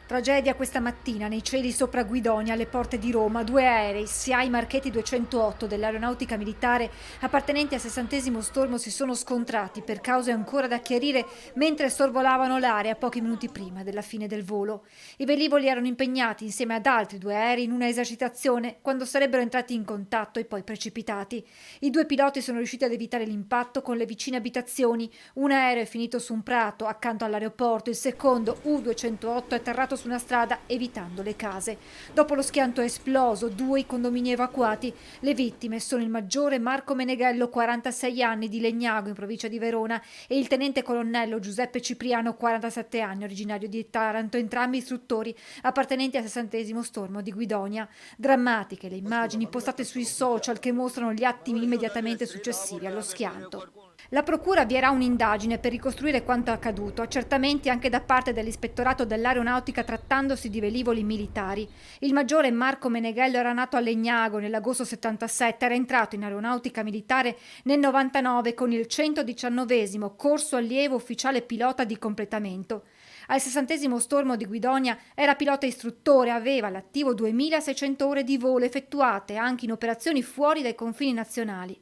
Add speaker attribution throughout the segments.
Speaker 1: Tragedia questa mattina nei cieli sopra Guidonia, alle porte di Roma. Due aerei, SIAE Marchetti 208 dell'Aeronautica Militare, appartenenti al 60° stormo, si sono scontrati per cause ancora da chiarire mentre sorvolavano l'area pochi minuti prima della fine del volo. I velivoli erano impegnati insieme ad altri due aerei in una esercitazione quando sarebbero entrati in contatto e poi precipitati. I due piloti sono riusciti ad evitare l'impatto con le vicine abitazioni. Un aereo è finito su un prato accanto all'aeroporto, il secondo U-208 è atterrato su una strada evitando le case. Dopo lo schianto è esploso, due i condomini evacuati. Le vittime sono il maggiore Marco Meneghello, 46 anni, di Legnago in provincia di Verona, e il tenente colonnello Giuseppe Cipriano, 47 anni, originario di Taranto, entrambi istruttori appartenenti al 60° stormo di Guidonia. Drammatiche le immagini postate sui social che mostrano gli attimi immediatamente successivi allo schianto. La procura avvierà un'indagine per ricostruire quanto accaduto, accertamenti anche da parte dell'ispettorato dell'aeronautica trattandosi di velivoli militari. Il maggiore Marco Meneghello era nato a Legnago nell'agosto 77, era entrato in aeronautica militare nel 99 con il 119° corso allievo ufficiale pilota di completamento. Al 60° stormo di Guidonia era pilota istruttore, aveva all'attivo 2600 ore di volo effettuate anche in operazioni fuori dai confini nazionali.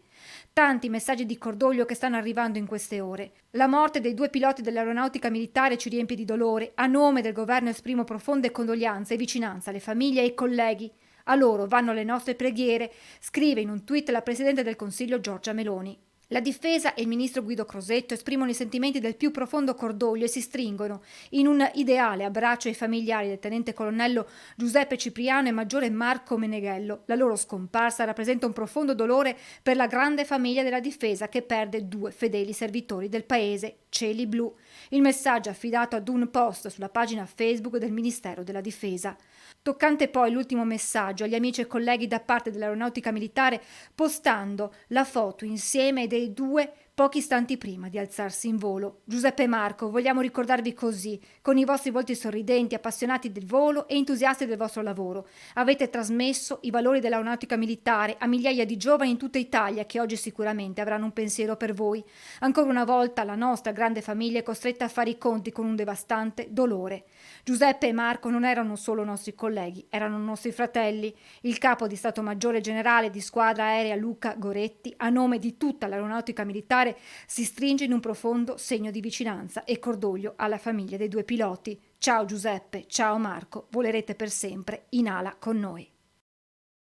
Speaker 1: Tanti messaggi di cordoglio che stanno arrivando in queste ore. La morte dei due piloti dell'aeronautica militare ci riempie di dolore. A nome del governo esprimo profonde condoglianze e vicinanza alle famiglie e ai colleghi. A loro vanno le nostre preghiere, scrive in un tweet la Presidente del Consiglio Giorgia Meloni. La Difesa e il ministro Guido Crosetto esprimono i sentimenti del più profondo cordoglio e si stringono in un ideale abbraccio ai familiari del tenente colonnello Giuseppe Cipriano e maggiore Marco Meneghello. La loro scomparsa rappresenta un profondo dolore per la grande famiglia della Difesa che perde due fedeli servitori del paese, cieli blu. Il messaggio è affidato ad un post sulla pagina Facebook del Ministero della Difesa. Toccante poi l'ultimo messaggio agli amici e colleghi da parte dell'Aeronautica Militare, postando la foto insieme dei due pochi istanti prima di alzarsi in volo. Giuseppe e Marco, vogliamo ricordarvi così, con i vostri volti sorridenti, appassionati del volo e entusiasti del vostro lavoro. Avete trasmesso i valori dell'Aeronautica Militare a migliaia di giovani in tutta Italia che oggi sicuramente avranno un pensiero per voi. Ancora una volta la nostra grande famiglia è costretta a fare i conti con un devastante dolore. Giuseppe e Marco non erano solo nostri colleghi, erano nostri fratelli. Il capo di Stato Maggiore Generale di Squadra Aerea Luca Goretti, a nome di tutta l'Aeronautica Militare, si stringe in un profondo segno di vicinanza e cordoglio alla famiglia dei due piloti. Ciao Giuseppe, ciao Marco, volerete per sempre in ala con noi.